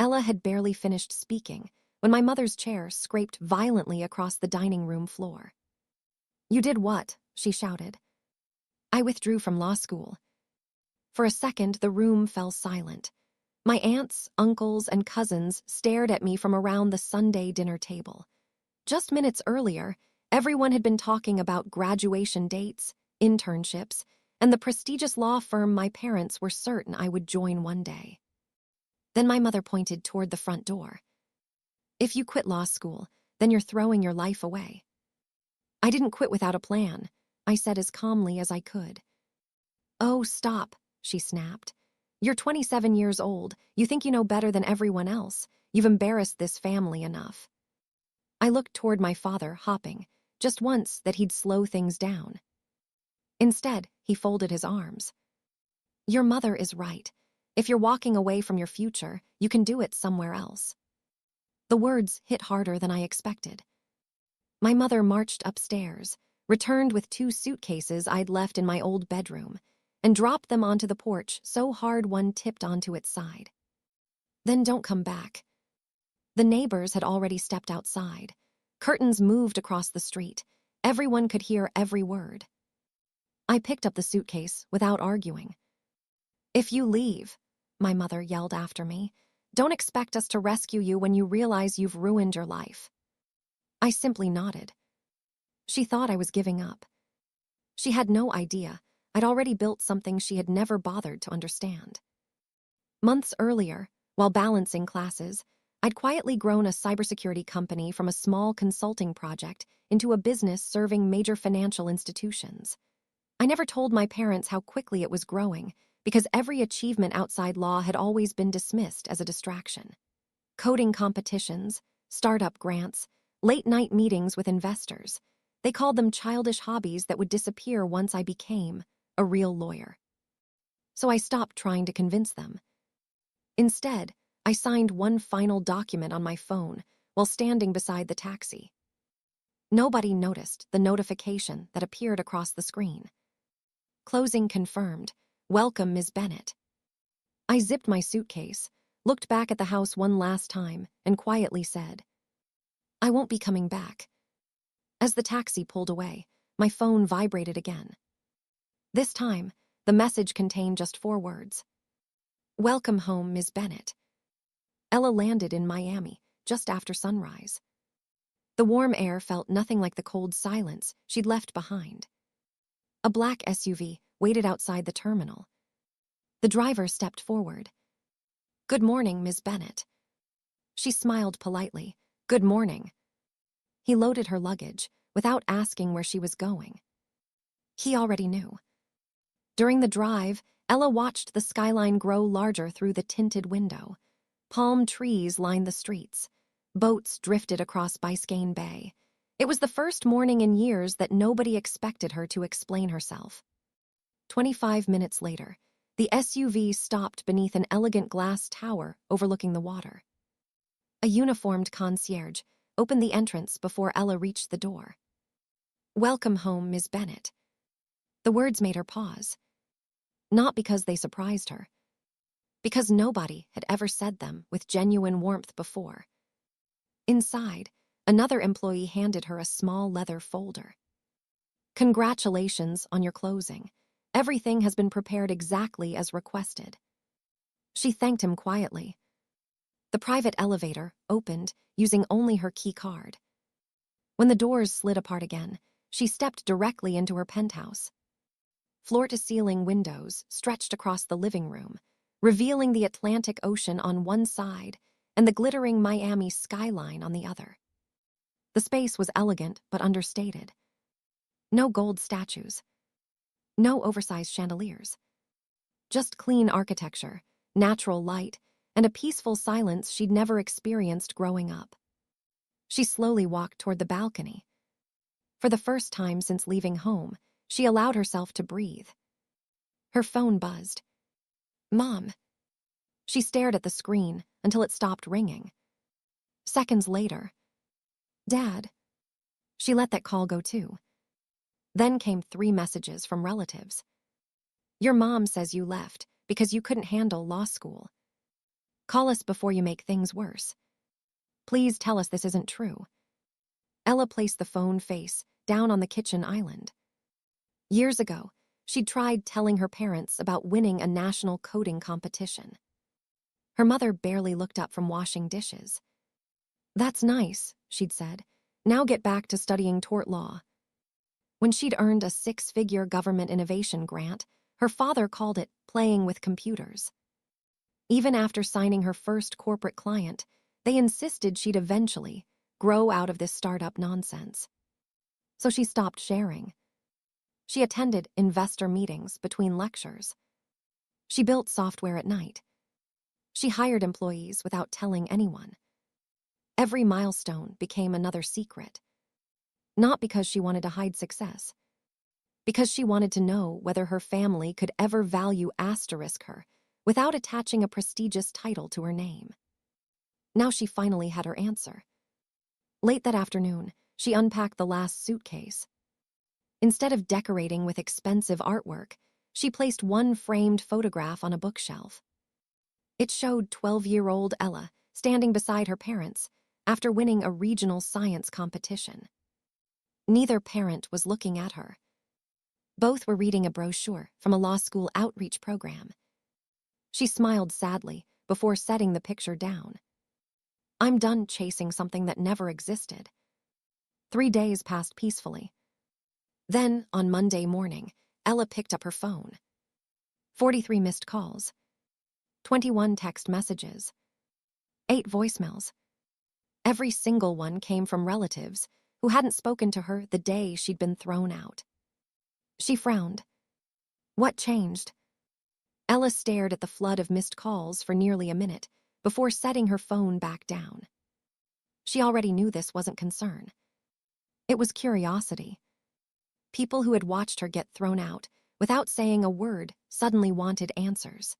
Ella had barely finished speaking when my mother's chair scraped violently across the dining room floor. "You did what?" she shouted. "I withdrew from law school." For a second, the room fell silent. My aunts, uncles, and cousins stared at me from around the Sunday dinner table. Just minutes earlier, everyone had been talking about graduation dates, internships, and the prestigious law firm my parents were certain I would join one day. Then my mother pointed toward the front door. "If you quit law school, then you're throwing your life away." "I didn't quit without a plan," I said as calmly as I could. "Oh, stop," she snapped. "You're 27 years old. You think you know better than everyone else. You've embarrassed this family enough." I looked toward my father, hopping, just once that he'd slow things down. Instead, he folded his arms. "Your mother is right. If you're walking away from your future, you can do it somewhere else." The words hit harder than I expected. My mother marched upstairs, returned with 2 suitcases I'd left in my old bedroom, and dropped them onto the porch so hard one tipped onto its side. "Then don't come back." The neighbors had already stepped outside. Curtains moved across the street. Everyone could hear every word. I picked up the suitcase without arguing. "If you leave," my mother yelled after me, "don't expect us to rescue you when you realize you've ruined your life." I simply nodded. She thought I was giving up. She had no idea I'd already built something she had never bothered to understand. Months earlier, while balancing classes, I'd quietly grown a cybersecurity company from a small consulting project into a business serving major financial institutions. I never told my parents how quickly it was growing, because every achievement outside law had always been dismissed as a distraction. Coding competitions, startup grants, late-night meetings with investors. They called them childish hobbies that would disappear once I became a real lawyer. So I stopped trying to convince them. Instead, I signed one final document on my phone while standing beside the taxi. Nobody noticed the notification that appeared across the screen. "Closing confirmed. Welcome, Ms. Bennett." I zipped my suitcase, looked back at the house one last time, and quietly said, "I won't be coming back." As the taxi pulled away, my phone vibrated again. This time, the message contained just 4 words. "Welcome home, Ms. Bennett." Ella landed in Miami just after sunrise. The warm air felt nothing like the cold silence she'd left behind. A black SUV waited outside the terminal. The driver stepped forward. "Good morning, Ms. Bennett." She smiled politely. "Good morning." He loaded her luggage without asking where she was going. He already knew. During the drive, Ella watched the skyline grow larger through the tinted window. Palm trees lined the streets. Boats drifted across Biscayne Bay. It was the first morning in years that nobody expected her to explain herself. 25 minutes later, the SUV stopped beneath an elegant glass tower overlooking the water. A uniformed concierge opened the entrance before Ella reached the door. "Welcome home, Ms. Bennett." The words made her pause. Not because they surprised her, because nobody had ever said them with genuine warmth before. Inside, another employee handed her a small leather folder. "Congratulations on your closing. Everything has been prepared exactly as requested." She thanked him quietly. The private elevator opened using only her key card. When the doors slid apart again, she stepped directly into her penthouse. Floor-to-ceiling windows stretched across the living room, revealing the Atlantic Ocean on one side and the glittering Miami skyline on the other. The space was elegant but understated. No gold statues. No oversized chandeliers. Just clean architecture, natural light, and a peaceful silence she'd never experienced growing up. She slowly walked toward the balcony. For the first time since leaving home, she allowed herself to breathe. Her phone buzzed. "Mom." She stared at the screen until it stopped ringing. Seconds later, "Dad." She let that call go too. Then came 3 messages from relatives. "Your mom says you left because you couldn't handle law school." Call us before you make things worse. Please tell us this isn't true. Ella placed the phone face down on the kitchen island. Years ago, she'd tried telling her parents about winning a national coding competition. Her mother barely looked up from washing dishes. That's nice, she'd said. Now get back to studying tort law. When she'd earned a 6-figure government innovation grant, her father called it playing with computers. Even after signing her first corporate client, they insisted she'd eventually grow out of this startup nonsense. So she stopped sharing. She attended investor meetings between lectures. She built software at night. She hired employees without telling anyone. Every milestone became another secret. Not because she wanted to hide success, because she wanted to know whether her family could ever value asterisk her without attaching a prestigious title to her name. Now she finally had her answer. Late that afternoon, she unpacked the last suitcase. Instead of decorating with expensive artwork, she placed one framed photograph on a bookshelf. It showed 12-year-old Ella standing beside her parents after winning a regional science competition. Neither parent was looking at her. Both were reading a brochure from a law school outreach program. She smiled sadly before setting the picture down. I'm done chasing something that never existed. 3 days passed peacefully. Then, on Monday morning, Ella picked up her phone. 43 missed calls. 21 text messages. 8 voicemails. Every single one came from relatives who hadn't spoken to her the day she'd been thrown out. She frowned. What changed? Ella stared at the flood of missed calls for nearly a minute before setting her phone back down. She already knew this wasn't concern. It was curiosity. People who had watched her get thrown out without saying a word suddenly wanted answers.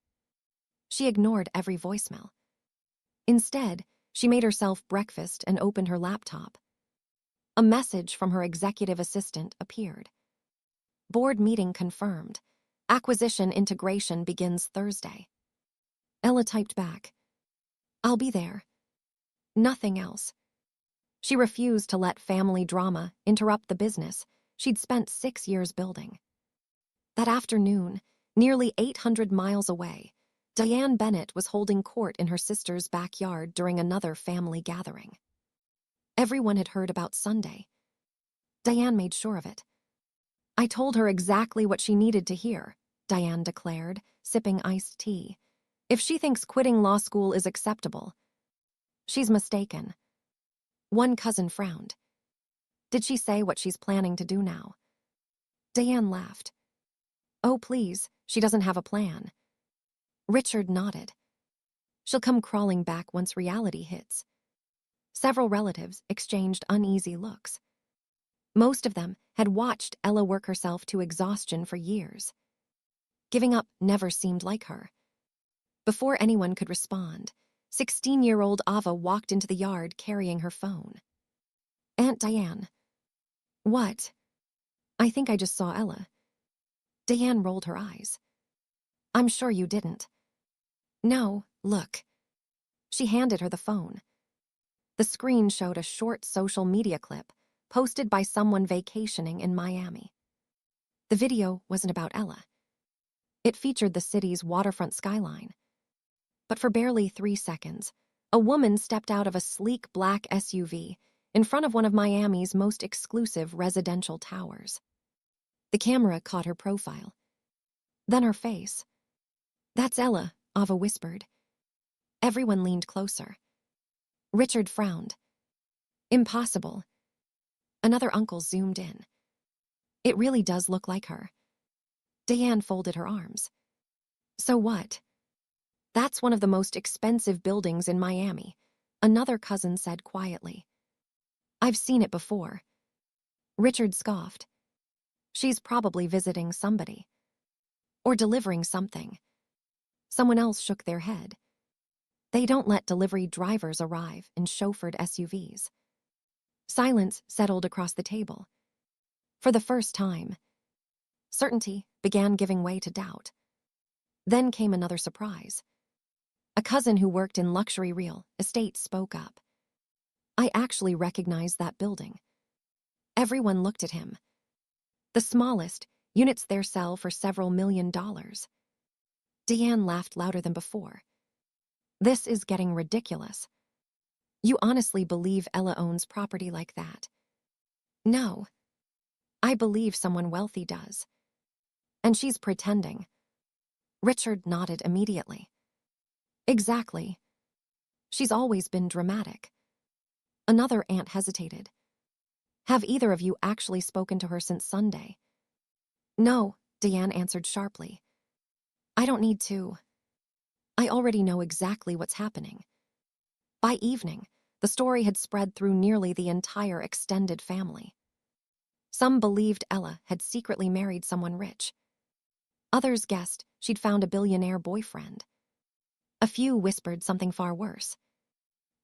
She ignored every voicemail. Instead, she made herself breakfast and opened her laptop. A message from her executive assistant appeared. Board meeting confirmed. Acquisition integration begins Thursday. Ella typed back, I'll be there. Nothing else. She refused to let family drama interrupt the business she'd spent 6 years building. That afternoon, nearly 800 miles away, Diane Bennett was holding court in her sister's backyard during another family gathering. Everyone had heard about Sunday. Diane made sure of it. I told her exactly what she needed to hear, Diane declared, sipping iced tea. If she thinks quitting law school is acceptable, she's mistaken. One cousin frowned. Did she say what she's planning to do now? Diane laughed. Oh, please, she doesn't have a plan. Richard nodded. She'll come crawling back once reality hits. Several relatives exchanged uneasy looks. Most of them had watched Ella work herself to exhaustion for years. Giving up never seemed like her. Before anyone could respond, 16-year-old Ava walked into the yard carrying her phone. Aunt Diane. What? I think I just saw Ella. Diane rolled her eyes. I'm sure you didn't. No, look. She handed her the phone. The screen showed a short social media clip posted by someone vacationing in Miami. The video wasn't about Ella. It featured the city's waterfront skyline. But for barely 3 seconds, a woman stepped out of a sleek black SUV in front of one of Miami's most exclusive residential towers. The camera caught her profile. Then her face. That's Ella, Ava whispered. Everyone leaned closer. Richard frowned. Impossible. Another uncle zoomed in. It really does look like her. Diane folded her arms. So what? That's one of the most expensive buildings in Miami, another cousin said quietly. I've seen it before. Richard scoffed. She's probably visiting somebody. Or delivering something. Someone else shook their head. They don't let delivery drivers arrive in chauffeured SUVs. Silence settled across the table. For the first time, certainty began giving way to doubt. Then came another surprise. A cousin who worked in luxury real estate spoke up. I actually recognized that building. Everyone looked at him. The smallest units there sell for several $1,000,000. Deanne laughed louder than before. This is getting ridiculous. You honestly believe Ella owns property like that? No. I believe someone wealthy does. And she's pretending. Richard nodded immediately. Exactly. She's always been dramatic. Another aunt hesitated. Have either of you actually spoken to her since Sunday? No, Deanne answered sharply. I don't need to. I already know exactly what's happening. By evening, the story had spread through nearly the entire extended family. Some believed Ella had secretly married someone rich. Others guessed she'd found a billionaire boyfriend. A few whispered something far worse.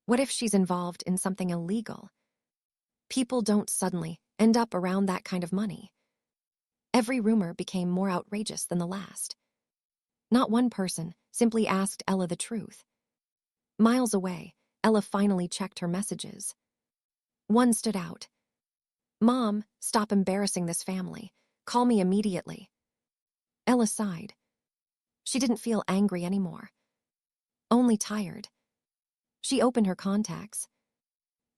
What if she's involved in something illegal? People don't suddenly end up around that kind of money. Every rumor became more outrageous than the last. Not one person simply asked Ella the truth. Miles away, Ella finally checked her messages. One stood out. Mom, stop embarrassing this family. Call me immediately. Ella sighed. She didn't feel angry anymore. Only tired. She opened her contacts.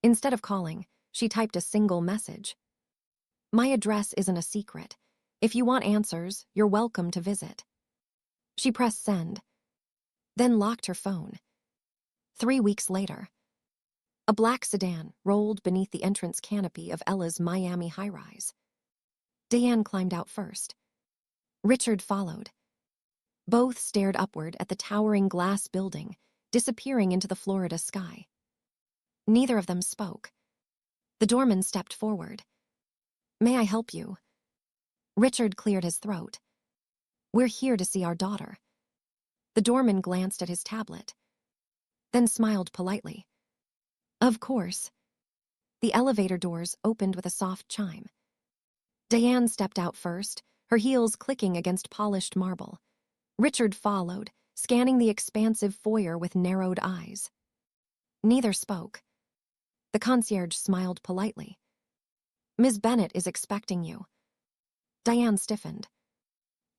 Instead of calling, she typed a single message. My address isn't a secret. If you want answers, you're welcome to visit. She pressed send, then locked her phone. 3 weeks later, a black sedan rolled beneath the entrance canopy of Ella's Miami high-rise. Deanne climbed out first. Richard followed. Both stared upward at the towering glass building, disappearing into the Florida sky. Neither of them spoke. The doorman stepped forward. May I help you? Richard cleared his throat. We're here to see our daughter. The doorman glanced at his tablet, then smiled politely. Of course. The elevator doors opened with a soft chime. Deanne stepped out first, her heels clicking against polished marble. Richard followed, scanning the expansive foyer with narrowed eyes. Neither spoke. The concierge smiled politely. Ms. Bennett is expecting you. Diane stiffened.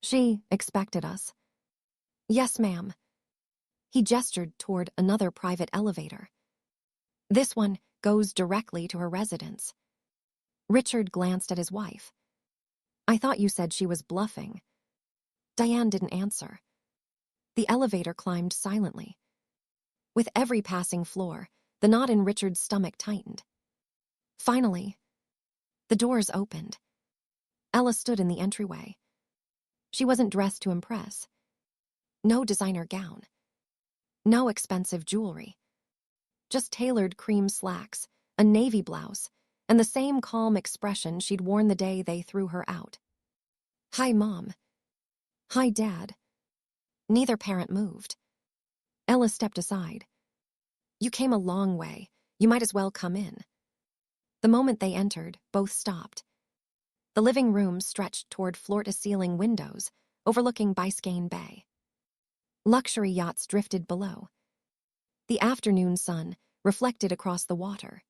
She expected us. Yes, ma'am. He gestured toward another private elevator. This one goes directly to her residence. Richard glanced at his wife. I thought you said she was bluffing. Diane didn't answer. The elevator climbed silently. With every passing floor, the knot in Richard's stomach tightened. Finally, the doors opened. Ella stood in the entryway. She wasn't dressed to impress. No designer gown. No expensive jewelry. Just tailored cream slacks, a navy blouse, and the same calm expression she'd worn the day they threw her out. Hi, Mom. Hi, Dad. Neither parent moved. Ella stepped aside. You came a long way. You might as well come in. The moment they entered, both stopped. The living room stretched toward floor-to-ceiling windows, overlooking Biscayne Bay. Luxury yachts drifted below. The afternoon sun reflected across the water.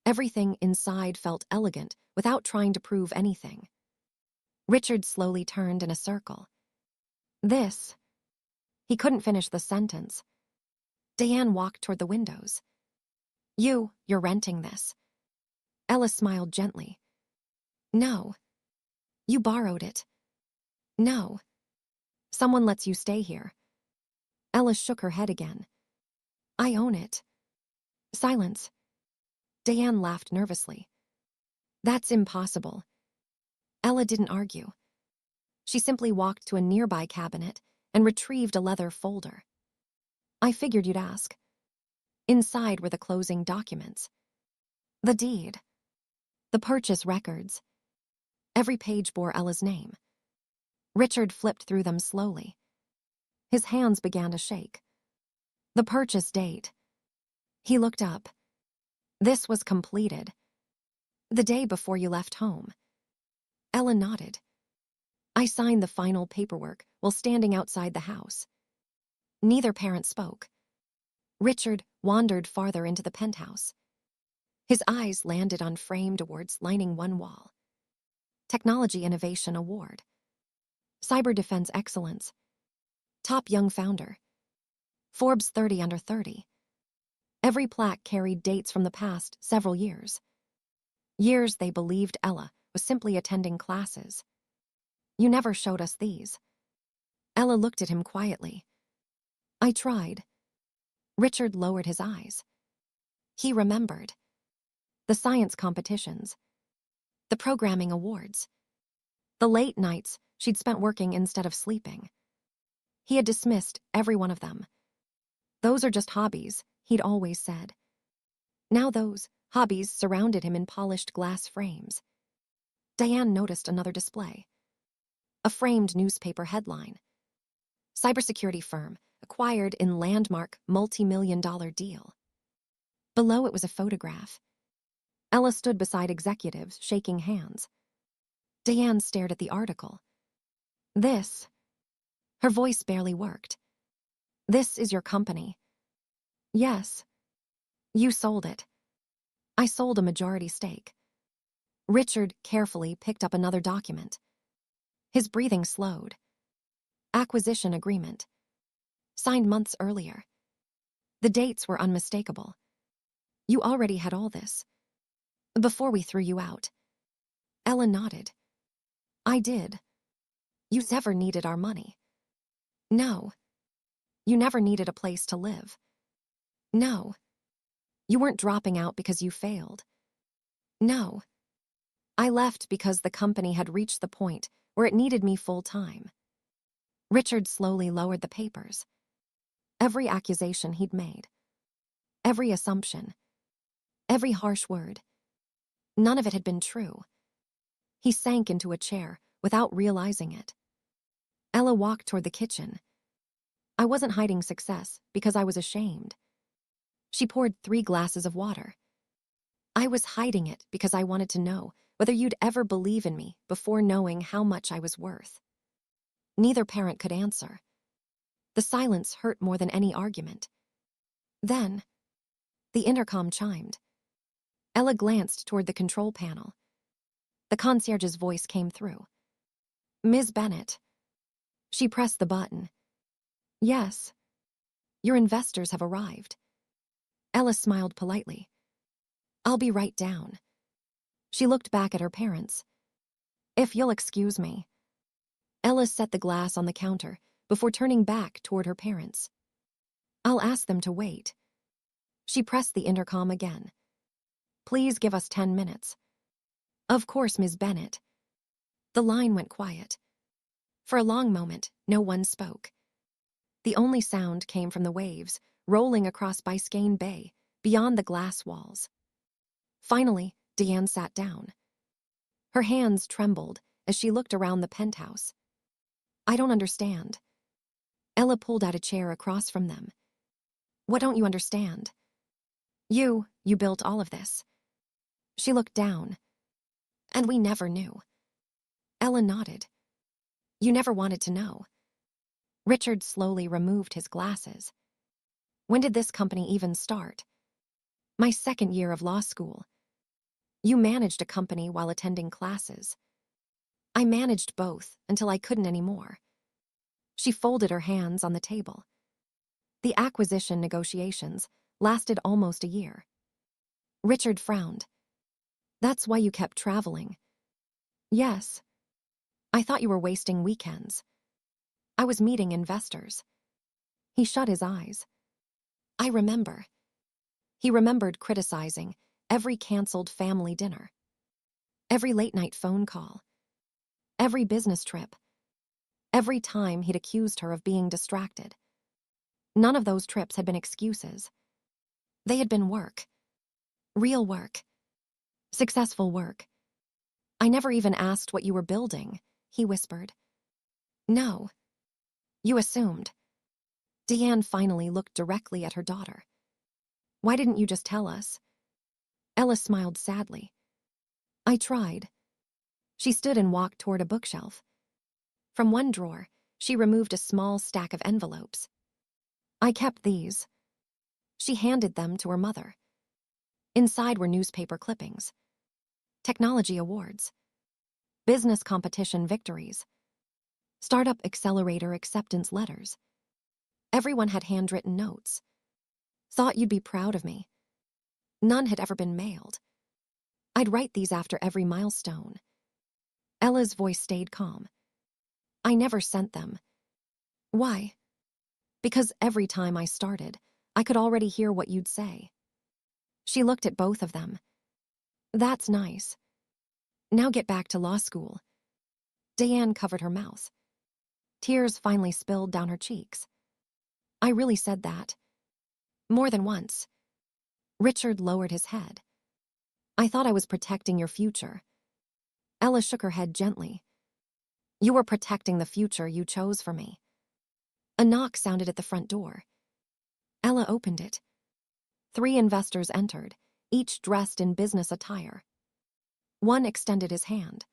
Everything inside felt elegant without trying to prove anything. Richard slowly turned in a circle. This. He couldn't finish the sentence. Diane walked toward the windows. You're renting this. Ella smiled gently. No. You borrowed it. No. Someone lets you stay here. Ella shook her head again. I own it. Silence. Diane laughed nervously. That's impossible. Ella didn't argue. She simply walked to a nearby cabinet and retrieved a leather folder. I figured you'd ask. Inside were the closing documents. The deed. The purchase records. Every page bore Ella's name. Richard flipped through them slowly. His hands began to shake. The purchase date. He looked up. This was completed. The day before you left home. Ella nodded. I signed the final paperwork while standing outside the house. Neither parent spoke. Richard wandered farther into the penthouse. His eyes landed on framed awards lining one wall. Technology Innovation Award. Cyber Defense Excellence. Top Young Founder. Forbes 30 Under 30. Every plaque carried dates from the past several years. Years they believed Ella was simply attending classes. You never showed us these. Ella looked at him quietly. I tried. Richard lowered his eyes. He remembered. The science competitions. The programming awards. The late nights she'd spent working instead of sleeping. He had dismissed every one of them. Those are just hobbies, he'd always said. Now those hobbies surrounded him in polished glass frames. Diane noticed another display. A framed newspaper headline. Cybersecurity firm acquired in landmark multi-million-dollar deal. Below it was a photograph. Ella stood beside executives, shaking hands. Diane stared at the article. This. Her voice barely worked. This is your company. Yes. You sold it. I sold a majority stake. Richard carefully picked up another document. His breathing slowed. Acquisition agreement. Signed months earlier. The dates were unmistakable. You already had all this. Before we threw you out. Ella nodded. I did. You never needed our money. No. You never needed a place to live. No. You weren't dropping out because you failed. No. I left because the company had reached the point where it needed me full-time. Richard slowly lowered the papers. Every accusation he'd made. Every assumption. Every harsh word. None of it had been true. He sank into a chair without realizing it. Ella walked toward the kitchen. I wasn't hiding success because I was ashamed. She poured 3 glasses of water. I was hiding it because I wanted to know whether you'd ever believe in me before knowing how much I was worth. Neither parent could answer. The silence hurt more than any argument. Then, the intercom chimed. Ella glanced toward the control panel. The concierge's voice came through. Ms. Bennett. She pressed the button. Yes. Your investors have arrived. Ella smiled politely. I'll be right down. She looked back at her parents. If you'll excuse me. Ella set the glass on the counter before turning back toward her parents. I'll ask them to wait. She pressed the intercom again. Please give us 10 minutes. Of course, Ms. Bennett. The line went quiet. For a long moment, no one spoke. The only sound came from the waves rolling across Biscayne Bay, beyond the glass walls. Finally, Diane sat down. Her hands trembled as she looked around the penthouse. I don't understand. Ella pulled out a chair across from them. What don't you understand? You built all of this. She looked down. And we never knew. Ella nodded. You never wanted to know. Richard slowly removed his glasses. When did this company even start? My 2nd year of law school. You managed a company while attending classes. I managed both until I couldn't anymore. She folded her hands on the table. The acquisition negotiations lasted almost a year. Richard frowned. That's why you kept traveling. Yes. I thought you were wasting weekends. I was meeting investors. He shut his eyes. I remember. He remembered criticizing every canceled family dinner, every late-night phone call, every business trip, every time he'd accused her of being distracted. None of those trips had been excuses. They had been work. Real work. Successful work. I never even asked what you were building, he whispered. No. You assumed. Diane finally looked directly at her daughter. Why didn't you just tell us? Ella smiled sadly. I tried. She stood and walked toward a bookshelf. From one drawer, she removed a small stack of envelopes. I kept these. She handed them to her mother. Inside were newspaper clippings, technology awards, business competition victories, startup accelerator acceptance letters. Everyone had handwritten notes. Thought you'd be proud of me. None had ever been mailed. I'd write these after every milestone. Ella's voice stayed calm. I never sent them. Why? Because every time I started, I could already hear what you'd say. She looked at both of them. That's nice. Now get back to law school. Diane covered her mouth. Tears finally spilled down her cheeks. I really said that. More than once. Richard lowered his head. I thought I was protecting your future. Ella shook her head gently. You were protecting the future you chose for me. A knock sounded at the front door. Ella opened it. 3 investors entered, each dressed in business attire. One extended his hand.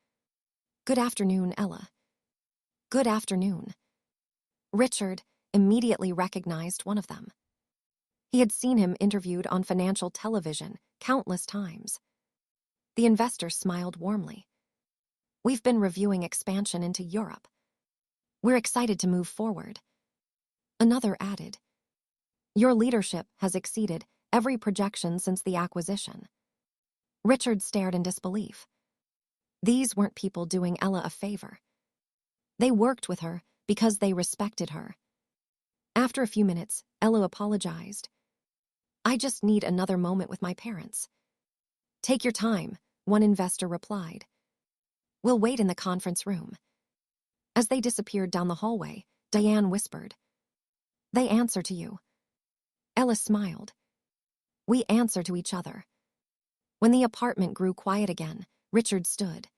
Good afternoon, Ella. Good afternoon. Richard immediately recognized one of them. He had seen him interviewed on financial television countless times. The investor smiled warmly. We've been reviewing expansion into Europe. We're excited to move forward. Another added, your leadership has exceeded every projection since the acquisition. Richard stared in disbelief. These weren't people doing Ella a favor. They worked with her because they respected her. After a few minutes, Ella apologized. I just need another moment with my parents. Take your time, one investor replied. We'll wait in the conference room. As they disappeared down the hallway, Diane whispered, They answer to you. Ella smiled. We answer to each other. When the apartment grew quiet again, Richard stood.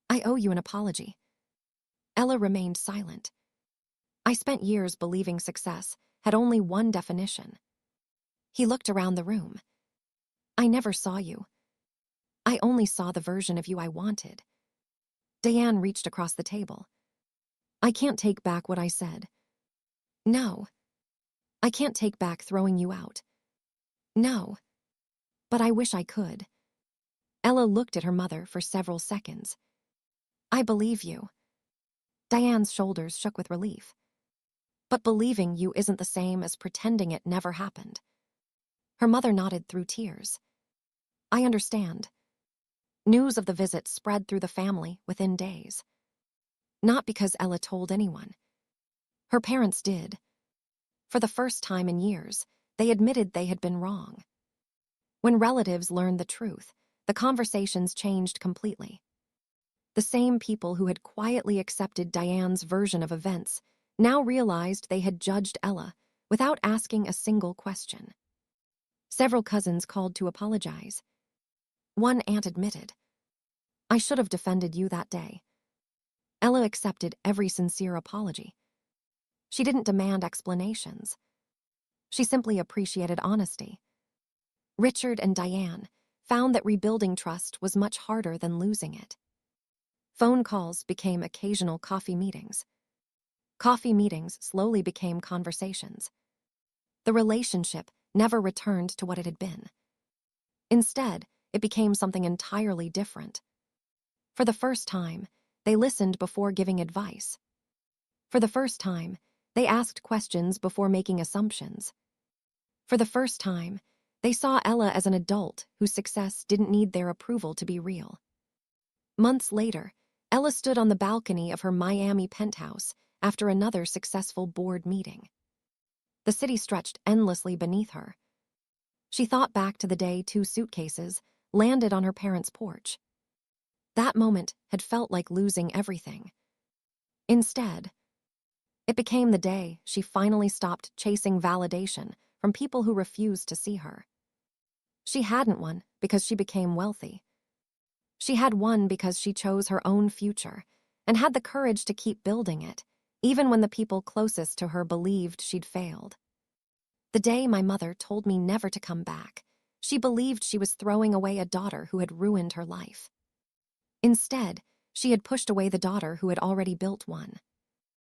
I owe you an apology. Ella remained silent. I spent years believing success had only one definition. He looked around the room. I never saw you. I only saw the version of you I wanted. Diane reached across the table. I can't take back what I said. No. I can't take back throwing you out. No. But I wish I could. Ella looked at her mother for several seconds. I believe you. Diane's shoulders shook with relief. But believing you isn't the same as pretending it never happened. Her mother nodded through tears. I understand. News of the visit spread through the family within days. Not because Ella told anyone. Her parents did. For the first time in years, they admitted they had been wrong. When relatives learned the truth, the conversations changed completely. The same people who had quietly accepted Diane's version of events now realized they had judged Ella without asking a single question. Several cousins called to apologize. One aunt admitted, I should have defended you that day. Ella accepted every sincere apology. She didn't demand explanations. She simply appreciated honesty. Richard and Diane found that rebuilding trust was much harder than losing it. Phone calls became occasional coffee meetings. Coffee meetings slowly became conversations. The relationship never returned to what it had been. Instead, it became something entirely different. For the first time, they listened before giving advice. For the first time, they asked questions before making assumptions. For the first time, they saw Ella as an adult whose success didn't need their approval to be real. Months later, Ella stood on the balcony of her Miami penthouse after another successful board meeting. The city stretched endlessly beneath her. She thought back to the day 2 suitcases landed on her parents' porch. That moment had felt like losing everything. Instead, it became the day she finally stopped chasing validation from people who refused to see her. She hadn't won because she became wealthy. She had won because she chose her own future and had the courage to keep building it, even when the people closest to her believed she'd failed. The day my mother told me never to come back, she believed she was throwing away a daughter who had ruined her life. Instead, she had pushed away the daughter who had already built one.